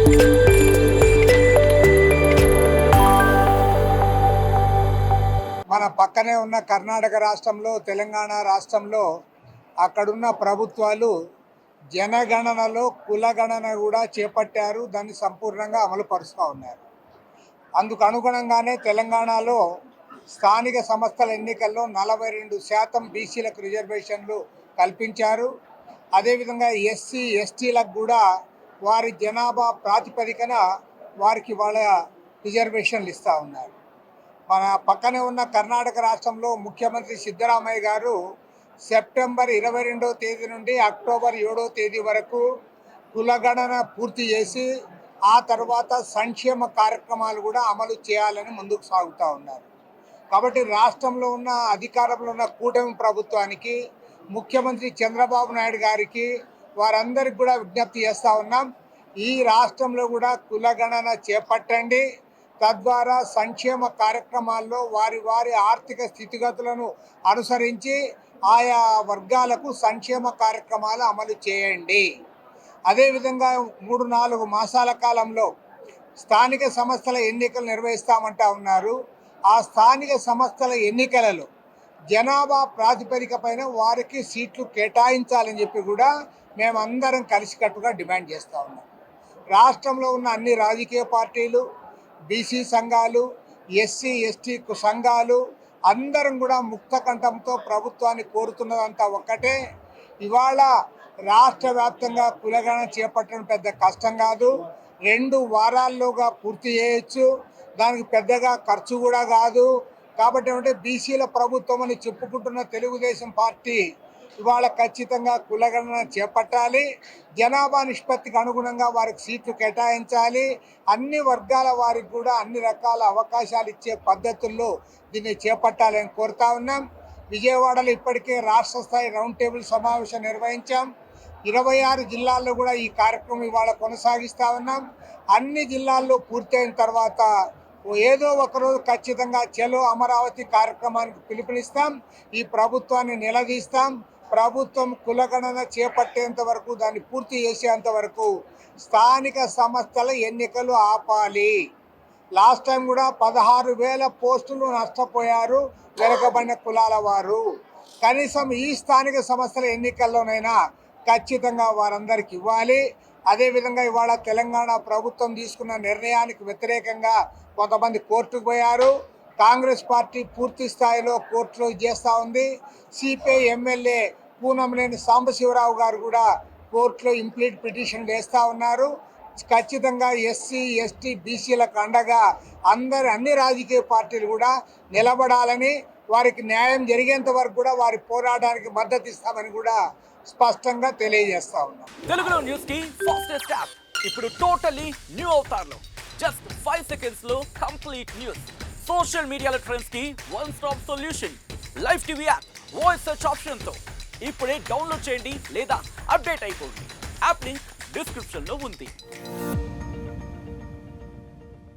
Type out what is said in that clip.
మన పక్కనే ఉన్న కర్ణాటక రాష్ట్రంలో, తెలంగాణ రాష్ట్రంలో అక్కడున్న ప్రభుత్వాలు జనగణనలో కులగణన కూడా చేపట్టారు. దాన్ని సంపూర్ణంగా అమలు పరుస్తూ ఉన్నారు. అందుకు అనుగుణంగానే తెలంగాణలో స్థానిక సంస్థల ఎన్నికల్లో 42% బీసీలకు రిజర్వేషన్లు కల్పించారు. అదేవిధంగా ఎస్సీ ఎస్టీలకు కూడా వారి జనాభా ప్రాతిపదికన వారికి వాళ్ళ రిజర్వేషన్లు ఇస్తూ ఉన్నారు. మన పక్కనే ఉన్న కర్ణాటక రాష్ట్రంలో ముఖ్యమంత్రి సిద్ధరామయ్య గారు సెప్టెంబర్ 22వ తేదీ నుండి అక్టోబర్ 7వ తేదీ వరకు కులగణన పూర్తి చేసి ఆ తర్వాత సంక్షేమ కార్యక్రమాలు కూడా అమలు చేయాలని ముందుకు సాగుతూ ఉన్నారు. కాబట్టి రాష్ట్రంలో ఉన్న అధికారంలో ఉన్న కూటమి ప్రభుత్వానికి, ముఖ్యమంత్రి చంద్రబాబు నాయుడు గారికి వారందరికి కూడా విజ్ఞప్తి చేస్తూ ఉన్నాం. ఈ రాష్ట్రంలో కూడా కులగణన చేపట్టండి. తద్వారా సంక్షేమ కార్యక్రమాల్లో వారి వారి ఆర్థిక స్థితిగతులను అనుసరించి ఆయా వర్గాలకు సంక్షేమ కార్యక్రమాలు అమలు చేయండి. అదేవిధంగా 3-4 మాసాల కాలంలో స్థానిక సంస్థల ఎన్నికలు నిర్వహిస్తామంటా ఉన్నారు. ఆ స్థానిక సంస్థల ఎన్నికలలో జనాభా ప్రాతిపదిక పైన వారికి సీట్లు కేటాయించాలని చెప్పి కూడా మేమందరం కలిసికట్టుగా డిమాండ్ చేస్తూ ఉన్నాం. రాష్ట్రంలో ఉన్న అన్ని రాజకీయ పార్టీలు, బీసీ సంఘాలు, ఎస్సీ ఎస్టీ సంఘాలు అందరం కూడా ముక్త కంఠంతో ప్రభుత్వాన్ని కోరుతున్నదంతా ఒక్కటే. ఇవాళ రాష్ట్ర వ్యాప్తంగా కులగణన చేపట్టడం పెద్ద కష్టం కాదు. 2 వారాల్లోగా పూర్తి చేయొచ్చు. దానికి పెద్దగా ఖర్చు కూడా కాదు. కాబట్టి ఏమంటే బీసీల ప్రభుత్వం అని చెప్పుకుంటున్న తెలుగుదేశం పార్టీ ఇవాళ ఖచ్చితంగా కులగణన చేపట్టాలి. జనాభా నిష్పత్తికి అనుగుణంగా వారికి సీట్లు కేటాయించాలి. అన్ని వర్గాల వారికి కూడా అన్ని రకాల అవకాశాలు ఇచ్చే పద్ధతుల్లో దీన్ని చేపట్టాలని కోరుతా ఉన్నాం. విజయవాడలో ఇప్పటికే రాష్ట్ర స్థాయి రౌండ్ టేబుల్ సమావేశం నిర్వహించాం. 26 జిల్లాల్లో కూడా ఈ కార్యక్రమం ఇవాళ కొనసాగిస్తూ ఉన్నాం. అన్ని జిల్లాల్లో పూర్తయిన తర్వాత ఏదో ఒకరోజు ఖచ్చితంగా చలో అమరావతి కార్యక్రమానికి పిలుపునిస్తాం. ఈ ప్రభుత్వాన్ని నిలదీస్తాం. ప్రభుత్వం కులగణన చేపట్టేంత వరకు, దాన్ని పూర్తి చేసేంత వరకు స్థానిక సంస్థల ఎన్నికలు ఆపాలి. లాస్ట్ టైం కూడా 16,000 పోస్టులు నష్టపోయారు వెనుకబడిన కులాల వారు. కనీసం ఈ స్థానిక సంస్థల ఎన్నికల్లోనైనా ఖచ్చితంగా వారందరికి ఇవ్వాలి. అదేవిధంగా ఇవాళ తెలంగాణ ప్రభుత్వం తీసుకున్న నిర్ణయానికి వ్యతిరేకంగా కొంతమంది కోర్టుకు పోయారు. కాంగ్రెస్ పార్టీ పూర్తి స్థాయిలో కోర్టులో చేస్తూ ఉంది. సిపిఐ ఎమ్మెల్యే పూనంనేని సాంబశివరావు గారు కూడా కోర్టులో ఇంప్లీట్ పిటిషన్ వేస్తూ ఉన్నారు. ఖచ్చితంగా ఎస్సీ ఎస్టీ బీసీలకు అండగా అన్ని రాజకీయ పార్టీలు కూడా నిలబడాలని, వారికి న్యాయం జరిగేంత వరకు కూడా వారి పోరాటానికి మద్దతు ఇస్తామని కూడా స్పష్టంగా తెలియజేస్తా ఉన్నాం. తెలుగులో న్యూస్ కి ఫాస్టెస్ట్ యాప్ ఇప్పుడు టోటలీ న్యూ అవతార్లో జస్ట్ 5 seconds లో కంప్లీట్ న్యూస్. సోషల్ మీడియాలో ట్రెండ్స్ కి one stop solution. Live TV app voice search option తో ఇప్పుడే డౌన్లోడ్ చేయండి లేదా అప్డేట్ అయిపోండి. యాప్ లింక్ డిస్క్రిప్షన్ లో ఉంది.